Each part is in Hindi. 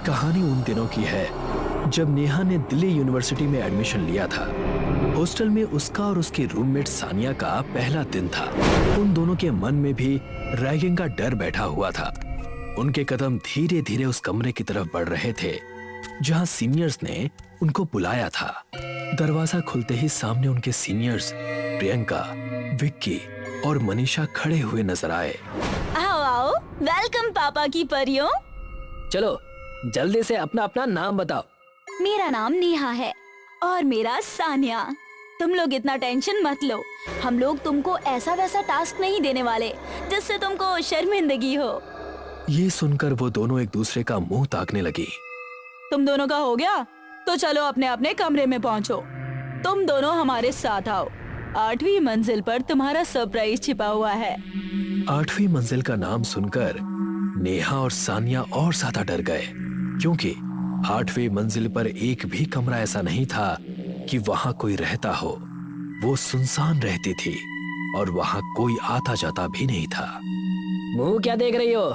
कहानी उन दिनों की है जब नेहा ने दिल्ली यूनिवर्सिटी में एडमिशन लिया था। हॉस्टल में उसका और उसकी रूममेट सानिया का पहला दिन था। उन दोनों के मन में भी रैगिंग का डर बैठा हुआ था। उनके कदम धीरे धीरे उस कमरे की तरफ बढ़ रहे थे जहां सीनियर्स ने उनको बुलाया था। दरवाजा खुलते ही सामने उनके सीनियर्स प्रियंका, विक्की और मनीषा खड़े हुए नजर आए। आओ आओ, वेलकम पापा की परियों। चलो जल्दी से अपना अपना नाम बताओ। मेरा नाम नेहा है और मेरा सानिया। तुम लोग इतना टेंशन मत लो, हम लोग तुमको ऐसा वैसा टास्क नहीं देने वाले जिससे तुमको शर्मिंदगी हो। ये सुनकर वो दोनों एक दूसरे का मुंह ताकने लगी। तुम दोनों का हो गया तो चलो अपने अपने कमरे में पहुंचो। तुम दोनों हमारे साथ आओ, 8वीं मंजिल पर तुम्हारा सरप्राइज छिपा हुआ है। 8वीं मंजिल का नाम सुनकर नेहा और सानिया और ज्यादा डर गए, क्योंकि 8वीं मंजिल पर एक भी कमरा ऐसा नहीं था कि वहां कोई रहता हो। वो सुनसान रहती थी और वहां कोई आता जाता भी नहीं था। मुंह क्या देख रही हो,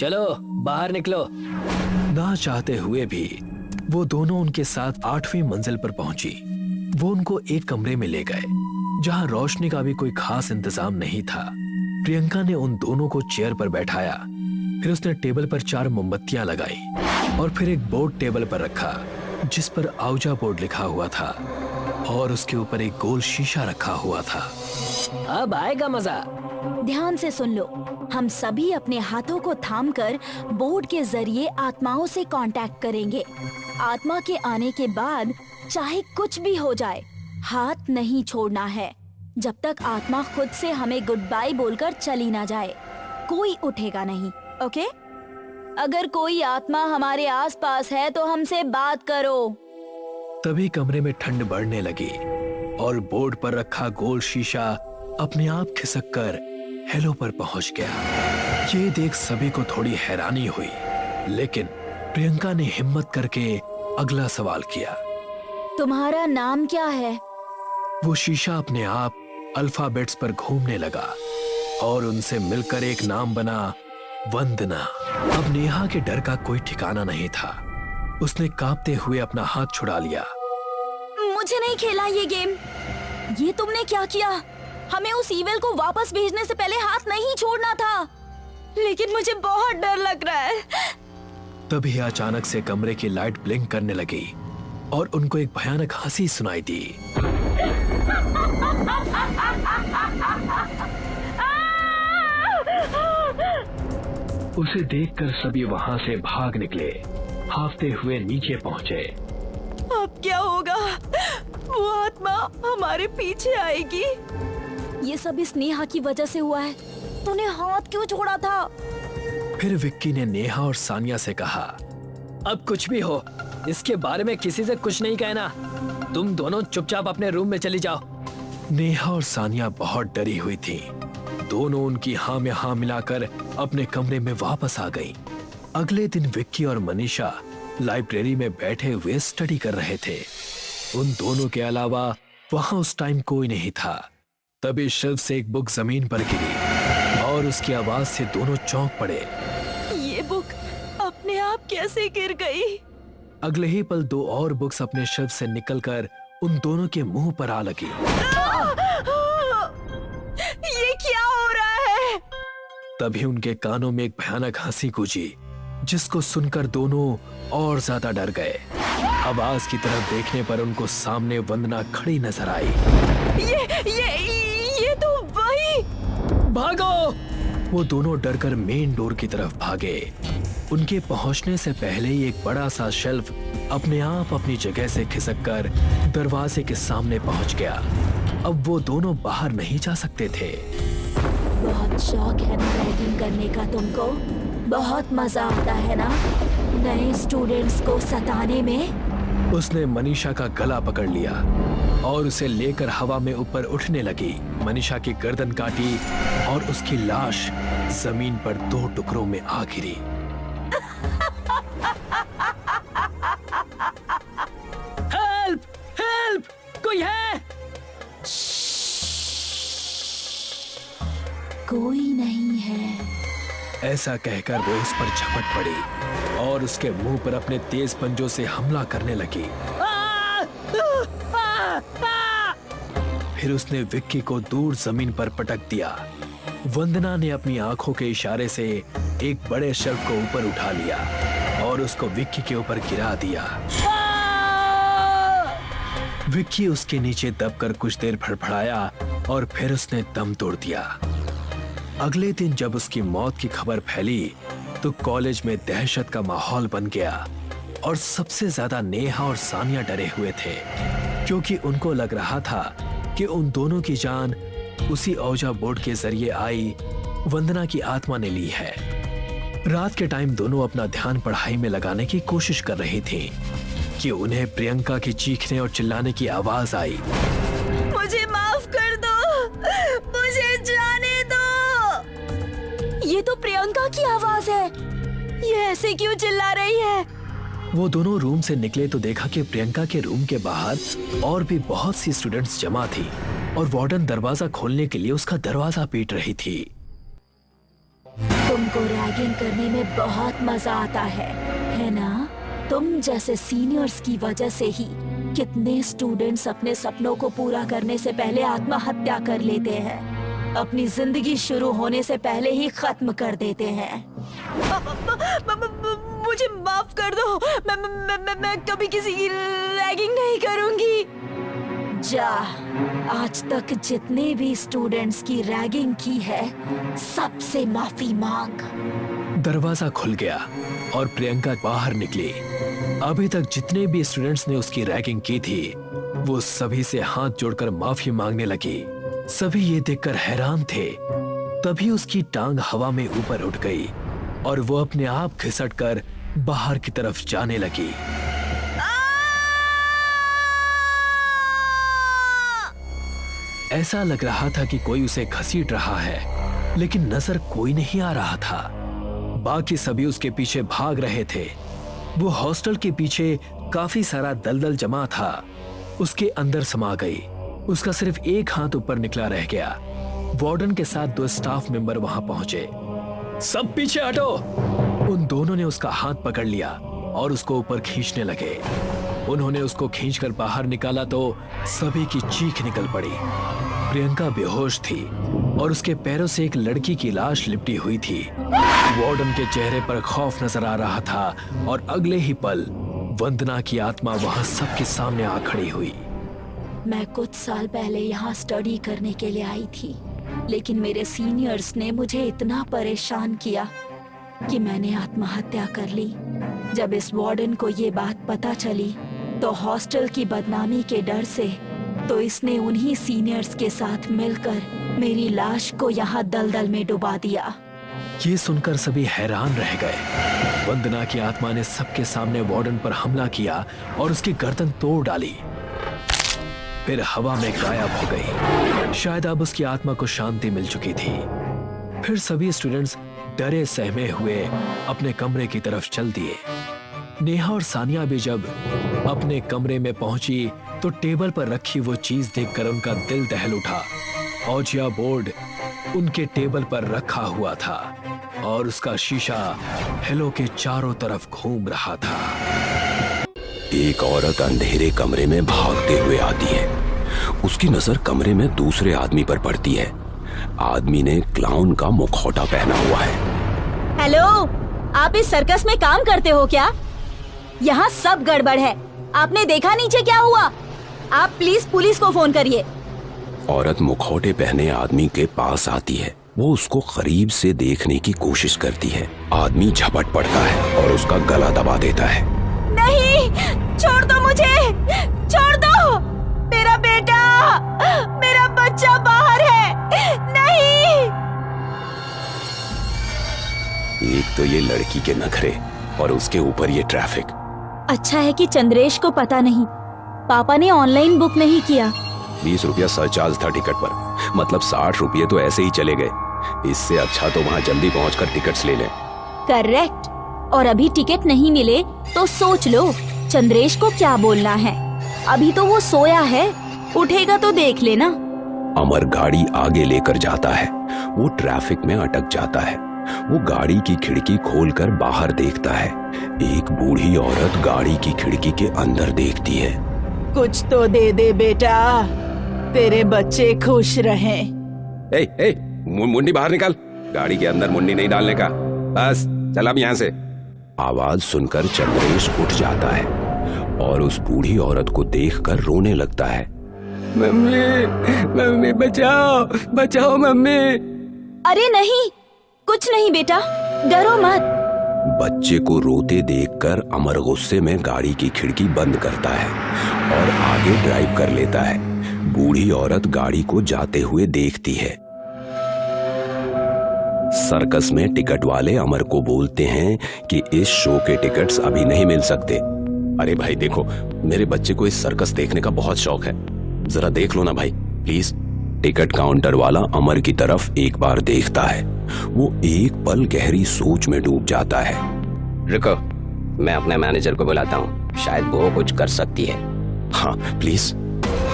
चलो बाहर निकलो। ना चाहते हुए भी वो दोनों उनके साथ 8वीं मंजिल पर पहुंची। वो उनको एक कमरे में ले गए जहां रोशनी का भी कोई खास इंतजाम नहीं था। प्रियंका ने उन दोनों को चेयर पर बैठाया, फिर उसने टेबल पर 4 मोमबत्तियां लगाई और फिर एक बोर्ड टेबल पर रखा जिस पर आउजा बोर्ड लिखा हुआ था और उसके ऊपर एक गोल शीशा रखा हुआ था। अब आएगा मजा। ध्यान से सुन लो, हम सभी अपने हाथों को थामकर बोर्ड के जरिए आत्माओं से कांटेक्ट करेंगे। आत्मा के आने के बाद चाहे कुछ भी हो जाए, हाथ नहीं छोड़ना है जब तक आत्मा खुद से हमें गुड बाय बोलकर चली ना जाए। कोई उठेगा नहीं, ओके? अगर कोई आत्मा हमारे आसपास है तो हमसे बात करो। तभी कमरे में ठंड बढ़ने लगी और बोर्ड पर रखा गोल शीशा अपने आप खिसककर हेलो पर पहुंच गया। ये देख सभी को थोड़ी हैरानी हुई, लेकिन प्रियंका ने हिम्मत करके अगला सवाल किया। तुम्हारा नाम क्या है? वो शीशा अपने आप अल्फाबेट्स पर घूमने लगा और उनसे मिलकर एक नाम बना, वंदना। अब नेहा के डर का कोई ठिकाना नहीं था। उसने कांपते हुए अपना हाथ छुड़ा लिया। मुझे नहीं खेला ये गेम। ये तुमने क्या किया? हमें उस ईविल को वापस भेजने से पहले हाथ नहीं छोड़ना था। लेकिन मुझे बहुत डर लग रहा है। तभी अचानक से कमरे की लाइट ब्लिंक करने लगी और उनको एक भयानक हंसी सुनाई दी। उसे देखकर सभी वहां से भाग निकले, हाफते हुए नीचे पहुंचे। अब क्या होगा? वो आत्मा हमारे पीछे आएगी। ये सब इस नेहा की वजह से हुआ है। तूने हाथ क्यों छोड़ा था? फिर विक्की ने नेहा और सानिया से कहा, अब कुछ भी हो, इसके बारे में किसी से कुछ नहीं कहना। तुम दोनों चुपचाप अपने रूम में चली जाओ। नेहा और सानिया बहुत डरी हुई थी। दोनों उनकी हाँ में हाँ मिलाकर अपने कमरे में वापस आ गईं। अगले दिन विक्की और मनीषा लाइब्रेरी में बैठे हुए स्टडी कर रहे थे। उन दोनों के अलावा वहां उस टाइम कोई नहीं था। तभी शेल्फ से एक बुक जमीन पर गिरी और उसकी आवाज से दोनों चौंक पड़े। ये बुक अपने आप कैसे गिर गई? अगले ही पल 2 और बुक्स अपने शेल्फ से निकलकर उन दोनों के मुंह पर आ लगी। ये क्या हो रहा है? तभी उनके कानों में एक भयानक हंसी गूंजी, जिसको सुनकर दोनों और ज्यादा डर गए। आवाज की तरफ देखने पर उनको सामने वंदना खड़ी नजर आई। ये तो वही। भागो! वो दोनों डरकर मेन डोर की तरफ भागे। उनके पहुंचने से पहले ही एक बड़ा सा शेल्फ अपने आप अपनी जगह से खिसककर दरवाजे के सामने पहुंच गया। अब वो दोनों बाहर नहीं जा सकते थे। बहुत शौक है ना रैगिंग करने का तुमको? बहुत मजा आता है ना नए स्टूडेंट्स को सताने में? उसने मनीषा का गला पकड़ लिया और उसे लेकर हवा में ऊपर उठने लगी। मनीषा की गर्दन काटी और उसकी लाश जमीन पर 2 टुकड़ों में आ गिरी। हेल्प! हेल्प! कोई है? कोई नहीं है। ऐसा कहकर वो उस पर झपट पड़ी और उसके मुंह पर अपने तेज पंजों से हमला करने लगी। फिर उसने विक्की को दूर जमीन पर पटक दिया। वंदना ने अपनी आंखों के इशारे से एक बड़े शेल्फ को ऊपर उठा लिया और उसको विक्की के ऊपर गिरा दिया। विक्की उसके नीचे दबकर कुछ देर फड़फड़ाया और फिर उसने दम तोड़ दिया। अगले दिन जब उसकी मौत की खबर फैली तो कॉलेज में दहशत का माहौल बन गया और सबसे ज्यादा नेहा और सानिया डरे हुए थे, क्योंकि उनको लग रहा था कि उन दोनों की जान उसी औजा बोर्ड के जरिए आई वंदना की आत्मा ने ली है। रात के टाइम दोनों अपना ध्यान पढ़ाई में लगाने की कोशिश कर रही थी कि उन्हें प्रियंका की चीखने और चिल्लाने की आवाज आई। मुझे माफ कर दो, मुझे जाने दो। ये तो प्रियंका की आवाज है। ये ऐसे क्यों चिल्ला रही है? वो दोनों रूम से निकले तो देखा कि प्रियंका के रूम के बाहर और भी बहुत सी स्टूडेंट्स जमा थी और वार्डन दरवाजा खोलने के लिए उसका दरवाजा पीट रही थी। तुमको रैगिंग करने में बहुत मजा आता है ना? तुम जैसे सीनियर्स की वजह से ही कितने स्टूडेंट्स अपने सपनों को पूरा करने से पहले आत्महत्या कर लेते हैं, अपनी जिंदगी शुरू होने से पहले ही खत्म कर देते हैं। मुझे माफ कर दो, मैं कभी किसी की रैगिंग नहीं करूंगी। जा, आज तक जितने भी स्टूडेंट्स की रैगिंग की है सबसे माफी मांग। दरवाजा खुल गया और प्रियंका बाहर निकली। अभी तक जितने भी स्टूडेंट्स ने उसकी रैगिंग की थी वो सभी से हाथ जोड़कर माफी मांगने लगी। सभी ये देखकर हैरान थे। तभी उसकी टांग हवा में ऊपर उठ गई और वो अपने आप खिसककर बाहर की तरफ जाने लगी। ऐसा लग रहा था कि कोई उसे घसीट रहा है, लेकिन नजर कोई नहीं आ रहा था। बाकी सभी उसके पीछे भाग रहे थे। वो हॉस्टल के पीछे काफी सारा दलदल जमा था, उसके अंदर समा गई। उसका सिर्फ एक हाथ ऊपर निकला रह गया। वार्डन के साथ 2 स्टाफ मेंबर वहां पहुंचे। सब पीछे हटो। उन दोनों ने उसका हाथ पकड़ लिया और उसको ऊपर खींचने लगे। उन्होंने उसको खींचकर बाहर निकाला तो सभी की चीख निकल पड़ी। प्रियंका बेहोश थी और उसके पैरों से एक लड़की की लाश लिपटी हुई थी। वार्डन के चेहरे पर खौफ नजर आ रहा था और अगले ही पल वंदना की आत्मा वहां सबके सामने आ खड़ी हुई। मैं कुछ साल पहले यहाँ स्टडी करने के लिए आई थी, लेकिन मेरे सीनियर्स ने मुझे इतना परेशान किया कि मैंने आत्महत्या कर ली। जब इस वार्डन को ये बात पता चली तो हॉस्टल की बदनामी के डर से तो इसने उन्हीं सीनियर्स के साथ मिलकर मेरी लाश को यहाँ दलदल में डुबा दिया। ये सुनकर सभी हैरान रह गए। वंदना की आत्मा ने सबके सामने वार्डन पर हमला किया और उसकी गर्दन तोड़ डाली, फिर हवा में गायब हो गई। शायद अब उसकी आत्मा को शांति मिल चुकी थी। फिर सभी स्टूडेंट्स डरे सहमे हुए अपने कमरे की तरफ चल दिए। नेहा और सानिया भी जब अपने कमरे में पहुंची तो टेबल पर रखी वो चीज देखकर उनका दिल दहल उठा। औजिया बोर्ड उनके टेबल पर रखा हुआ था और उसका शीशा हेलो के चारों तरफ घूम रहा था। एक औरत अंधेरे कमरे में भागते हुए आती है। उसकी नजर कमरे में दूसरे आदमी पर पड़ती है। आदमी ने क्लाउन का मुखौटा पहना हुआ है। हेलो, आप इस सर्कस में काम करते हो क्या? यहाँ सब गड़बड़ है। आपने देखा नीचे क्या हुआ? आप प्लीज पुलिस को फोन करिए। औरत मुखौटे पहने आदमी के पास आती है। वो उसको करीब से देखने की कोशिश करती है। आदमी झपट पड़ता है और उसका गला दबा देता है। नहीं, छोड़ दो मुझे, छोड़ दो। मेरा बेटा, मेरा बच्चा बाहर है। नहीं। एक तो ये लड़की के नखरे और उसके ऊपर ये ट्रैफिक। अच्छा है कि चंद्रेश को पता नहीं। पापा ने ऑनलाइन बुक नहीं किया। 20 रुपया सरचार्ज था टिकट पर, मतलब 60 रुपये तो ऐसे ही चले गए। इससे अच्छा तो वहाँ जल्दी पहुँचकर टिकट्स ले लें। करेक्ट। और अभी टिकट नहीं मिले तो सोच लो चंद्रेश को क्या बोलना है। अभी तो वो सोया है, उठेगा तो देख लेना। अमर गाड़ी आगे लेकर जाता है। वो ट्रैफिक में अटक जाता है। वो गाड़ी की खिड़की खोलकर बाहर देखता है। एक बूढ़ी औरत गाड़ी की खिड़की के अंदर देखती है। कुछ तो दे दे बेटा, तेरे बच्चे खुश रहें। मुंडी बाहर निकाल, गाड़ी के अंदर मुंडी नहीं डालने का, बस चल अब यहाँ से। आवाज सुनकर चंद्रेश उठ जाता है और उस बूढ़ी औरत को देखकर रोने लगता है। मम्मी, मम्मी बचाओ, बचाओ मम्मी। अरे नहीं, कुछ नहीं बेटा, डरो मत। बच्चे को रोते देखकर अमर गुस्से में गाड़ी की खिड़की बंद करता है और आगे ड्राइव कर लेता है। बूढ़ी औरत गाड़ी को जाते हुए देखती है। सर्कस में टिकट वाले अमर को बोलते हैं कि इस शो के टिकट्स अभी नहीं मिल सकते। अरे भाई देखो, मेरे बच्चे को इस सर्कस देखने का बहुत शौक है, जरा देख लो ना भाई प्लीज। टिकट काउंटर वाला अमर की तरफ एक बार देखता है। वो एक पल गहरी सोच में डूब जाता है। रुको, मैं अपने मैनेजर को बुलाता हूँ, शायद वो कुछ कर सकती है। हाँ प्लीज।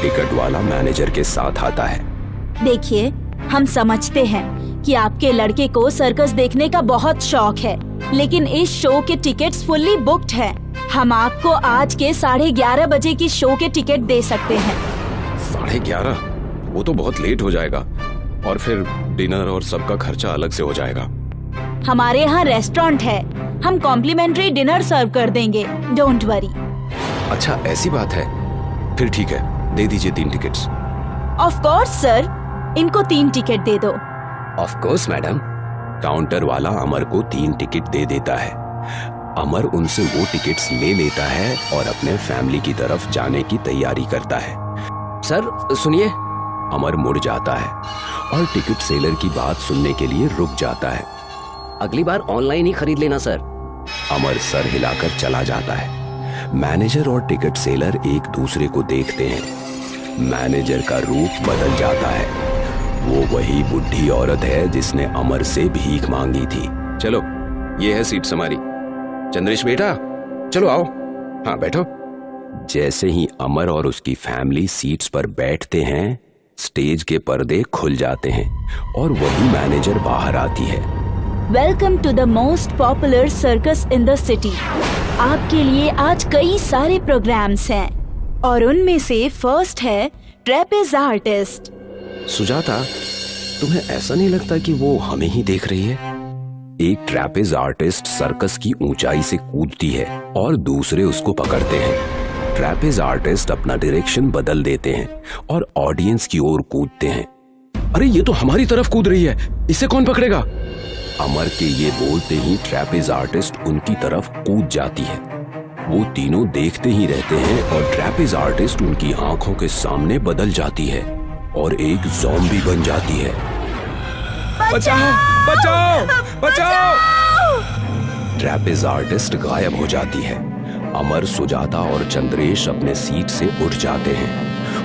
टिकट वाला मैनेजर के साथ आता है। देखिए, हम समझते हैं कि आपके लड़के को सर्कस देखने का बहुत शौक है, लेकिन इस शो के टिकट्स फुल्ली बुक्ड हैं। हम आपको आज के 11:30 बजे की शो के टिकट दे सकते हैं। 11:30? वो तो बहुत लेट हो जाएगा और फिर डिनर और सबका खर्चा अलग से हो जाएगा। हमारे यहाँ रेस्टोरेंट है, हम कॉम्प्लीमेंट्री डिनर सर्व कर देंगे, डोंट वरी। अच्छा ऐसी बात है, फिर ठीक है, दे दीजिए 3 टिकट्स। ऑफ कोर्स सर, इनको 3 टिकट दे दो। Of course madam. काउंटर वाला अमर को 3 टिकट दे देता है। अमर उनसे वो टिकट्स ले लेता है और अपने फैमिली की तरफ जाने की तैयारी करता है। सर सुनिए। अमर मुड़ जाता है और टिकट सेलर की बात सुनने के लिए रुक जाता है। अगली बार ऑनलाइन ही खरीद लेना सर। अमर सर हिलाकर चला जाता है। मैनेजर और टिकट सेलर एक दूसरे को देखते हैं। मैनेजर का रूप बदल जाता है। वो वही बुढ़ी औरत है जिसने अमर से भीख मांगी थी। चलो, ये है सीट्स हमारी। चंद्रेश बेटा, चलो आओ। हाँ बैठो। जैसे ही अमर और उसकी फैमिली सीट्स पर बैठते हैं, स्टेज के पर्दे खुल जाते हैं और वही मैनेजर बाहर आती है। Welcome to the most popular circus in the city. आपके लिए आज कई सारे प्रोग्राम्स हैं और उनमें से फर्स्ट है ट्रेपेज आर्टिस्ट। सुजाता, तुम्हें ऐसा नहीं लगता कि वो हमें ही देख रही है? एक ट्रेपेज आर्टिस्ट सर्कस की ऊंचाई से कूदती है और दूसरे उसको पकड़ते हैं। ट्रेपेज आर्टिस्ट अपना डायरेक्शन बदल देते हैं और ऑडियंस की ओर कूदते हैं। अरे ये तो हमारी तरफ कूद रही है, इसे कौन पकड़ेगा? अमर के ये बोलते ही ट्रेपेज आर्टिस्ट उनकी तरफ कूद जाती है। वो तीनों देखते ही रहते हैं और ट्रेपेज आर्टिस्ट उनकी आंखों के सामने बदल जाती है और एक ज़ॉम्बी बन जाती है। बचाओ, बचाओ, बचाओ! ट्रेपेज आर्टिस्ट गायब हो जाती है। अमर, सुजाता और चंद्रेश अपने सीट से उठ जाते हैं।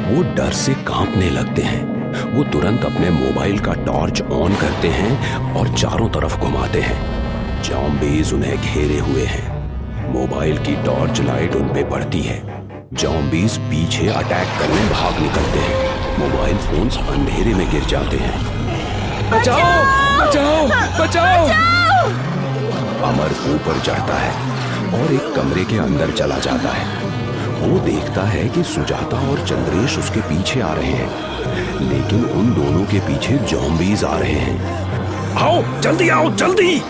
वो डर से कांपने लगते हैं। वो तुरंत अपने मोबाइल का टॉर्च ऑन करते हैं और चारों तरफ घुमाते हैं। ज़ॉम्बीज़ उन्हें घेरे हुए हैं। मोबाइल की टॉर्च लाइट उन पे पड़ती है। ज़ॉम्बीज़ पीछे अटैक करने भाग निकलते हैं। मोबाइल फोन्स अंधेरे में गिर जाते हैं। बचाओ, बचाओ, बचाओ! अमर ऊपर चढ़ता है और एक कमरे के अंदर चला जाता है। वो देखता है कि सुजाता और चंद्रेश उसके पीछे आ रहे हैं, लेकिन उन दोनों के पीछे ज़ॉम्बीज़ आ रहे हैं। आओ जल्दी, आओ जल्दी!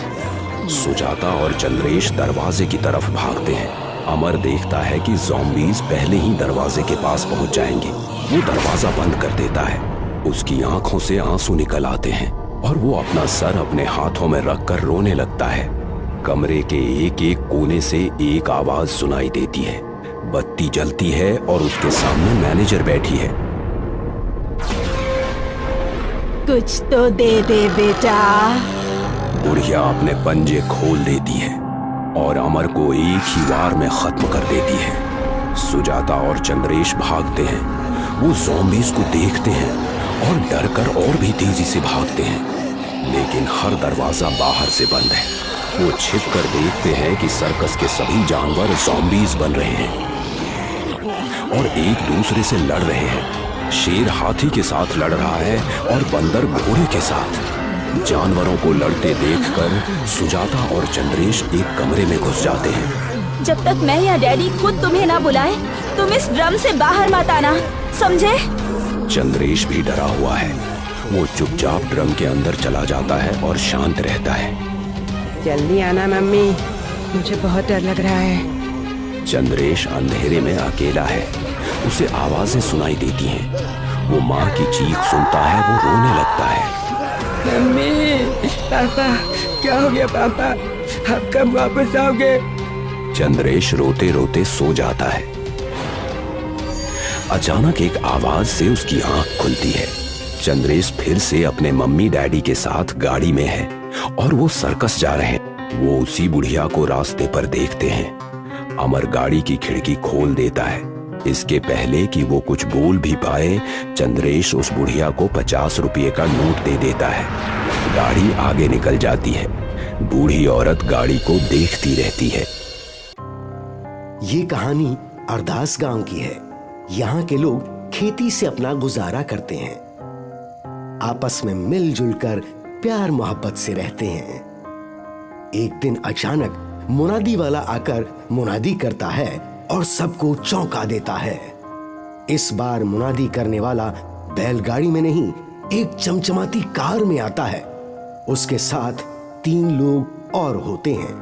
सुजाता और चंद्रेश दरवाजे की तरफ भागते हैं। अमर देखता है कि ज़ॉम्बीज़ पहले ही दरवाजे के पास पहुंच जाएंगे। वो दरवाजा बंद कर देता है। उसकी आंखों से आंसू निकल आते हैं और वो अपना सर अपने हाथों में रखकर रोने लगता है। कमरे के एक एक कोने से एक आवाज सुनाई देती है। बत्ती जलती है और उसके सामने मैनेजर बैठी है। कुछ तो दे दे बेटा। बुढ़िया अपने पंजे खोल देती है और अमर को एक ही वार में खत्म कर देती है। सुजाता और चंद्रेश भागते हैं। वो ज़ॉम्बीज़ को देखते हैं और डरकर और भी तेजी से भागते हैं, लेकिन हर दरवाजा बाहर से बंद है। वो छिपकर देखते हैं कि सर्कस के सभी जानवर ज़ॉम्बीज़ बन रहे हैं और एक दूसरे से लड़ रहे हैं। शेर हाथी के साथ लड़ रहा है और बंदर घोड़े के साथ। जानवरों को लड़ते देखकर सुजाता और चंद्रेश एक कमरे में घुस जाते हैं। जब तक मैं या डैडी खुद तुम्हें ना बुलाए, तुम इस ड्रम से बाहर मत आना, समझे? चंद्रेश भी डरा हुआ है। वो चुपचाप ड्रम के अंदर चला जाता है और शांत रहता है। जल्दी आना मम्मी, मुझे बहुत डर लग रहा है। चंद्रेश अंधेरे में अकेला है। उसे आवाजें सुनाई देती हैं। वो माँ की चीख सुनता है, वो रोने लगता है। मम्मी, पापा, क्या हो गया पापा? आप कब वापस आओगे? चंद्रेश रोते रोते सो जाता है। अचानक एक आवाज से उसकी आंख खुलती है। चंद्रेश फिर से अपने मम्मी डैडी के साथ गाड़ी में है और वो सर्कस जा रहे हैं। वो उसी बुढ़िया को रास्ते पर देखते हैं। अमर गाड़ी की खिड़की खोल देता है। इसके पहले कि वो कुछ बोल भी पाए, चंद्रेश उस बुढ़िया को 50 रुपये का नोट दे देता है। गाड़ी आगे निकल जाती है। बूढ़ी औरत गाड़ी को देखती रहती है। ये कहानी अरदास गांव की है। यहाँ के लोग खेती से अपना गुजारा करते हैं। आपस में मिलजुल कर प्यार मोहब्बत से रहते हैं। एक दिन अचानक मुनादी वाला आकर मुनादी करता है और सबको चौंका देता है। इस बार मुनादी करने वाला बैलगाड़ी में नहीं, एक चमचमाती कार में आता है। उसके साथ 3 लोग और होते हैं।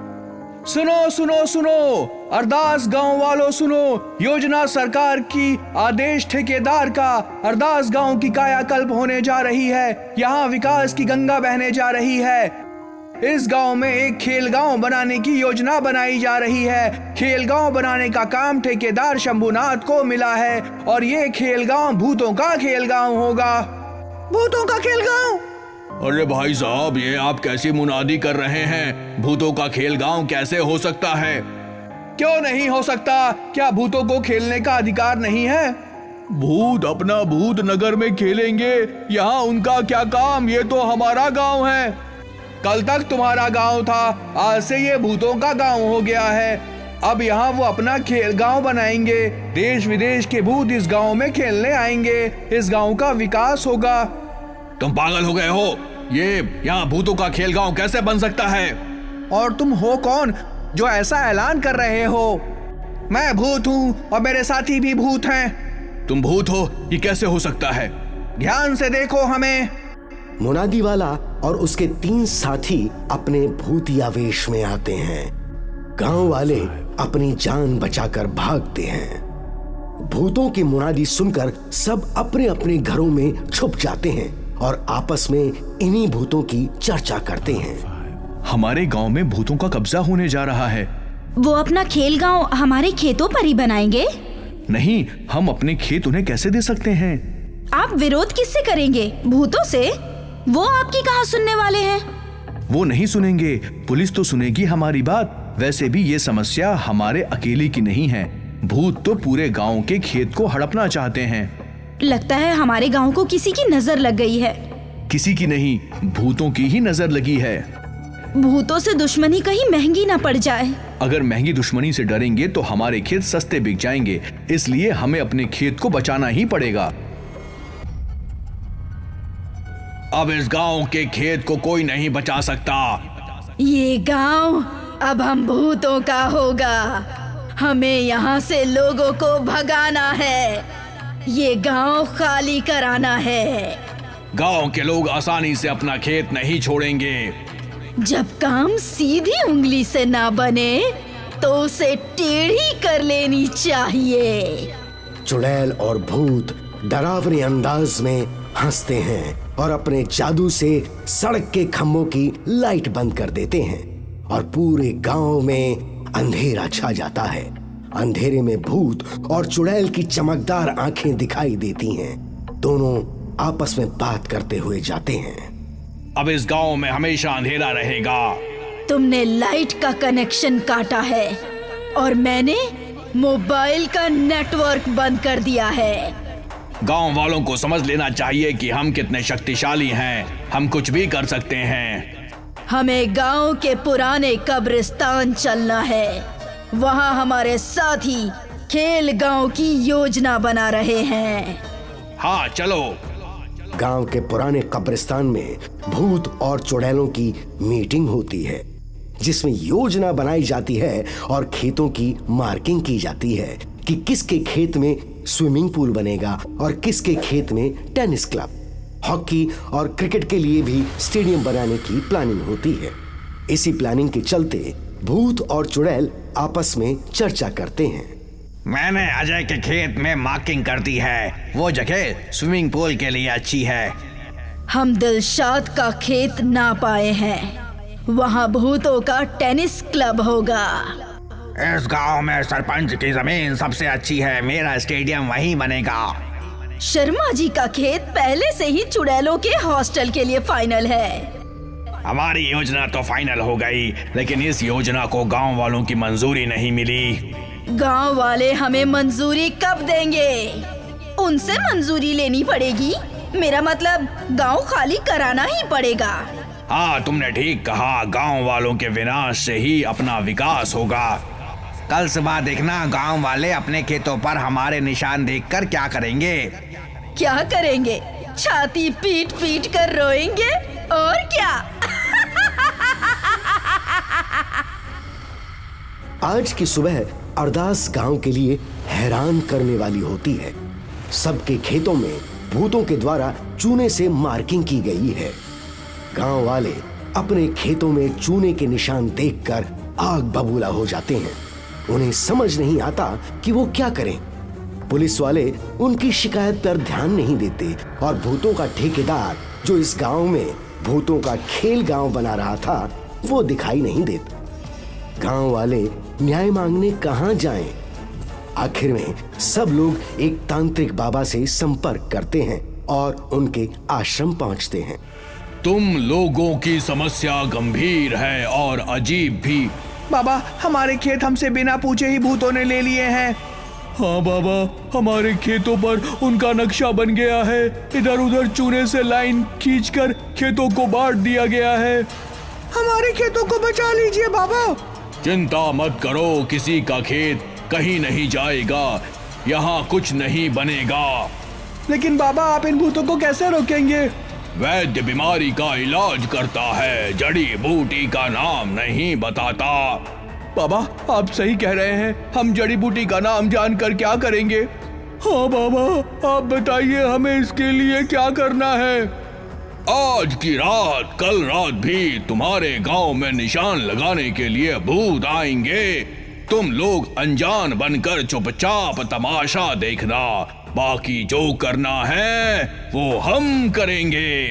सुनो सुनो सुनो, अरदास गांव वालों सुनो, योजना सरकार की, आदेश ठेकेदार का। अरदास गांव की कायाकल्प होने जा रही है। यहाँ विकास की गंगा बहने जा रही है। इस गांव में एक खेल गांव बनाने की योजना बनाई जा रही है। खेल गांव बनाने का काम ठेकेदार शंभुनाथ को मिला है और ये खेल गांव भूतों का खेल गांव होगा। भूतों का खेल गांव? अरे भाई साहब, ये आप कैसी मुनादी कर रहे हैं? भूतों का खेल गांव कैसे हो सकता है? क्यों नहीं हो सकता? क्या भूतों को खेलने का अधिकार नहीं है? भूत अपना भूत नगर में खेलेंगे, यहाँ उनका क्या काम? ये तो हमारा गांव है। कल तक तुम्हारा गांव था, आज से ये भूतों का गांव हो गया है। अब यहाँ वो अपना खेल गांव बनाएंगे। देश विदेश के भूत इस गांव में खेलने आएंगे। इस गांव का विकास होगा। तुम पागल हो गए हो? ये यहाँ भूतों का खेल गांव कैसे बन सकता है? और तुम हो कौन जो ऐसा ऐलान कर रहे हो? मैं भूत हूँ और मेरे साथी भी भूत हैं। तुम भूत हो, ये कैसे हो सकता है? ध्यान से देखो हमें। मुनादी वाला और उसके 3 साथी अपने भूतिया वेश में आते हैं। गांव वाले अपनी जान बचाकर भागते हैं। भूतों की मुनादी सुनकर सब अपने अपने घरों में छुप जाते हैं और आपस में इन्हीं भूतों की चर्चा करते हैं। हमारे गांव में भूतों का कब्जा होने जा रहा है। वो अपना खेल गांव हमारे खेतों पर ही बनाएंगे? नहीं, हम अपने खेत उन्हें कैसे दे सकते हैं? आप विरोध किससे करेंगे? भूतों से? वो आपकी कहाँ सुनने वाले हैं? वो नहीं सुनेंगे, पुलिस तो सुनेगी हमारी बात। वैसे भी ये समस्या हमारे अकेले की नहीं है। भूत तो पूरे गांव के खेत को हड़पना चाहते हैं। लगता है हमारे गांव को किसी की नजर लग गई है। किसी की नहीं, भूतों की ही नजर लगी है। भूतों से दुश्मनी कहीं महंगी ना पड़ जाए। अगर महंगी दुश्मनी से डरेंगे तो हमारे खेत सस्ते बिक जाएंगे, इसलिए हमें अपने खेत को बचाना ही पड़ेगा। अब इस गांव के खेत को कोई नहीं बचा सकता। ये गांव अब हम भूतों का होगा। हमें यहाँ से लोगों को भगाना है। ये गांव खाली कराना है। गांव के लोग आसानी से अपना खेत नहीं छोड़ेंगे। जब काम सीधी उंगली से ना बने तो उसे टेढ़ी कर लेनी चाहिए। चुड़ैल और भूत डरावने अंदाज में हंसते हैं और अपने जादू से सड़क के खंभों की लाइट बंद कर देते हैं और पूरे गांव में अंधेरा छा जाता है। अंधेरे में भूत और चुड़ैल की चमकदार आंखें दिखाई देती हैं। दोनों आपस में बात करते हुए जाते हैं। अब इस गांव में हमेशा अंधेरा रहेगा। तुमने लाइट का कनेक्शन काटा है और मैंने मोबाइल का नेटवर्क बंद कर दिया है। गांव वालों को समझ लेना चाहिए कि हम कितने शक्तिशाली हैं। हम कुछ भी कर सकते हैं। हमें गांव के पुराने कब्रिस्तान चलना है। वहां हमारे साथी खेल गांव की योजना बना रहे हैं। हाँ चलो। गांव के पुराने कब्रिस्तान में भूत और चुड़ैलों की मीटिंग होती है, जिसमें योजना बनाई जाती है और खेतों की मार्किंग की जाती है कि किसके खेत में स्विमिंग पूल बनेगा और किसके खेत में टेनिस क्लब, हॉकी और क्रिकेट के लिए भी स्टेडियम बनाने की प्लानिंग होती है। इसी प्लानिंग के चलते भूत और चुड़ैल आपस में चर्चा करते हैं। मैंने अजय के खेत में मार्किंग कर दी है, वो जगह स्विमिंग पूल के लिए अच्छी है। हम दिलशाद का खेत ना पाए हैं, वहाँ भूतों का टेनिस क्लब होगा। इस गांव में सरपंच की जमीन सबसे अच्छी है, मेरा स्टेडियम वहीं बनेगा। शर्मा जी का खेत पहले से ही चुड़ैलों के हॉस्टल के लिए फाइनल है। हमारी योजना तो फाइनल हो गई, लेकिन इस योजना को गांव वालों की मंजूरी नहीं मिली। गांव वाले हमें मंजूरी कब देंगे? उनसे मंजूरी लेनी पड़ेगी। मेरा मतलब गांव खाली कराना ही पड़ेगा। हाँ, तुमने ठीक कहा, गांव वालों के विनाश से ही अपना विकास होगा। कल सुबह देखना, गांव वाले अपने खेतों पर हमारे निशान देखकर क्या करेंगे। क्या करेंगे? छाती पीट पीट कर रोएंगे और क्या। आज की सुबह अरदास गांव के लिए हैरान करने वाली होती है। सबके खेतों में भूतों के द्वारा चूने से मार्किंग की गई है। गांव वाले अपने खेतों में चूने के निशान देखकर आग बबूला हो जाते हैं। उन्हें समझ नहीं आता कि वो क्या करें। पुलिस वाले उनकी शिकायत पर ध्यान नहीं देते और भूतों का ठेकेदार, जो इस गांव में भूतों का खेल गांव बना रहा था, वो दिखाई नहीं देता। गांव वाले न्याय मांगने कहां जाएं? आखिर में सब लोग एक तांत्रिक बाबा से संपर्क करते हैं और उनके आश्रम पहुंचते हैं। तुम लोगों की समस्या गंभीर है और अजीब भी। बाबा, हमारे खेत हमसे बिना पूछे ही भूतों ने ले लिए हैं। हाँ बाबा, हमारे खेतों पर उनका नक्शा बन गया है। इधर उधर चूने से लाइन खींचकर खेतों को बांट दिया गया है। हमारे खेतों को बचा लीजिए बाबा। चिंता मत करो, किसी का खेत कहीं नहीं जाएगा, यहाँ कुछ नहीं बनेगा। लेकिन बाबा, आप इन भूतों को कैसे रोकेंगे? वैद्य बीमारी का इलाज करता है, जड़ी बूटी का नाम नहीं बताता। बाबा, आप सही कह रहे हैं, हम जड़ी बूटी का नाम जानकर क्या करेंगे? हाँ बाबा, आप बताइए हमें इसके लिए क्या करना है। आज की रात, कल रात भी तुम्हारे गांव में निशान लगाने के लिए भूत आएंगे। तुम लोग अनजान बनकर चुपचाप तमाशा देखना, बाकी जो करना है वो हम करेंगे।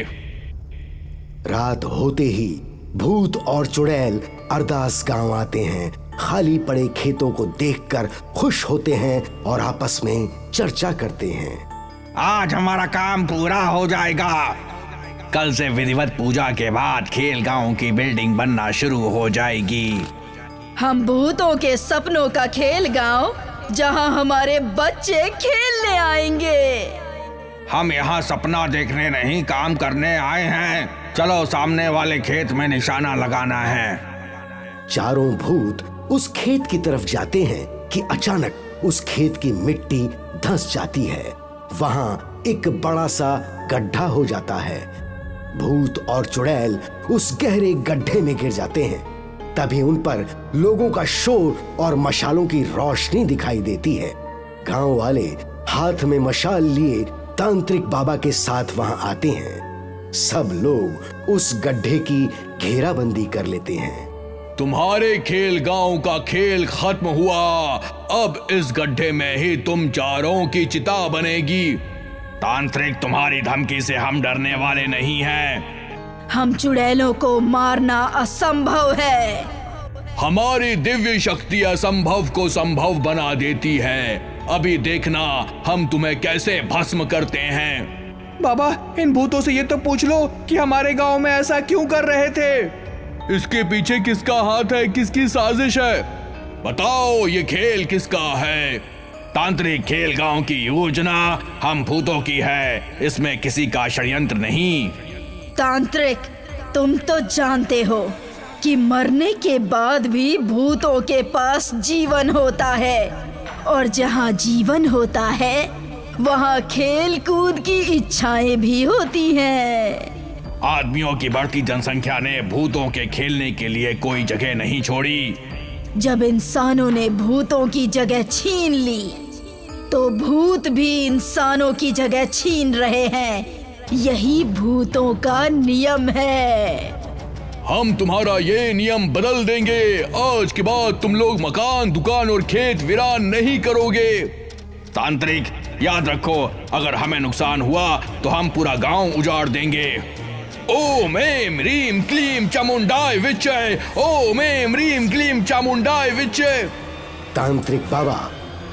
रात होते ही भूत और चुड़ैल अरदास गांव आते हैं। खाली पड़े खेतों को देखकर खुश होते हैं और आपस में चर्चा करते हैं। आज हमारा काम पूरा हो जाएगा। कल से विधिवत पूजा के बाद खेल गांव की बिल्डिंग बनना शुरू हो जाएगी। हम भूतों के सपनों का खेल गांव, जहां हमारे बच्चे खेलने आएंगे। हम यहाँ सपना देखने नहीं, काम करने आए हैं। चलो, सामने वाले खेत में निशाना लगाना है। चारों भूत उस खेत की तरफ जाते हैं कि अचानक उस खेत की मिट्टी धंस जाती है। वहां एक बड़ा सा गड्ढा हो जाता है। भूत और चुड़ैल उस गहरे गड्ढे में गिर जाते हैं। तभी उन पर लोगों का शोर और मशालों की रोशनी दिखाई देती है। गांव वाले हाथ में मशाल लिए तांत्रिक बाबा के साथ वहां आते हैं। सब लोग उस गड्ढे की घेराबंदी कर लेते हैं। तुम्हारे खेल गांव का खेल खत्म हुआ। अब इस गड्ढे में ही तुम चारों की चिता बनेगी। तांत्रिक, तुम्हारी धमकी से हम डरने वाले नहीं हैं। हम चुड़ैलों को मारना असंभव है। हमारी दिव्य शक्ति असंभव को संभव बना देती है। अभी देखना हम तुम्हें कैसे भस्म करते हैं। बाबा, इन भूतों से ये तो पूछ लो कि हमारे गांव में ऐसा क्यों कर रहे थे। इसके पीछे किसका हाथ है, किसकी साजिश है? बताओ, ये खेल किसका है? तांत्रिक, खेल गांव की योजना हम भूतों की है, इसमें किसी का षड्यंत्र नहीं। तांत्रिक, तुम तो जानते हो कि मरने के बाद भी भूतों के पास जीवन होता है, और जहाँ जीवन होता है वहाँ खेल कूद की इच्छाएं भी होती हैं। आदमियों की बढ़ती जनसंख्या ने भूतों के खेलने के लिए कोई जगह नहीं छोड़ी। जब इंसानों ने भूतों की जगह छीन ली तो भूत भी इंसानों की जगह छीन रहे हैं। यही भूतों का नियम है। हम तुम्हारा ये नियम बदल देंगे। आज के बाद तुम लोग मकान, दुकान और खेत वीरान नहीं करोगे। तांत्रिक, याद रखो, अगर हमें नुकसान हुआ तो हम पूरा गांव उजाड़ देंगे। ओम ऐं ह्रीं क्लीं चामुंडाय विच्चे, ओम ऐं ह्रीं क्लीं चामुंडाय विच्चे। तांत्रिक बाबा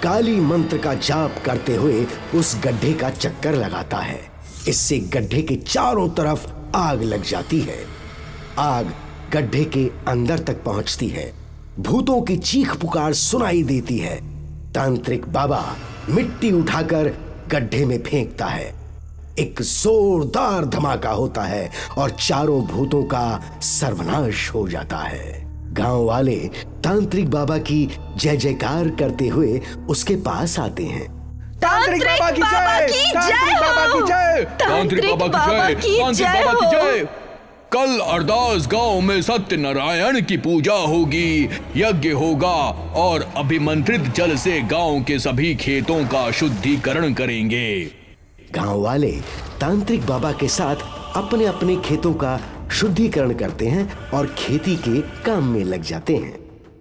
काली मंत्र का जाप करते हुए उस गड्ढे का चक्कर लगाता है। इससे गड्ढे के चारों तरफ आग लग जाती है। आग गड्ढे के अंदर तक पहुंचती है। भूतों की चीख पुकार सुनाई देती है। तांत्रिक बाबा मिट्टी उठाकर गड्ढे में फेंकता है। एक जोरदार धमाका होता है और चारों भूतों का सर्वनाश हो जाता है। गांव वाले तांत्रिक बाबा की जय जयकार करते हुए उसके पास आते हैं। तांत्रिक बाबा की जय! तांत्रिक बाबा की जय! तांत्रिक बाबा की जय! कल अरदास गांव में सत्यनारायण की पूजा होगी, यज्ञ होगा और अभिमंत्रित जल से गांव के सभी खेतों का शुद्धिकरण करेंगे। गांव वाले तांत्रिक बाबा के साथ अपने अपने खेतों का शुद्धिकरण करते हैं और खेती के काम में लग जाते हैं।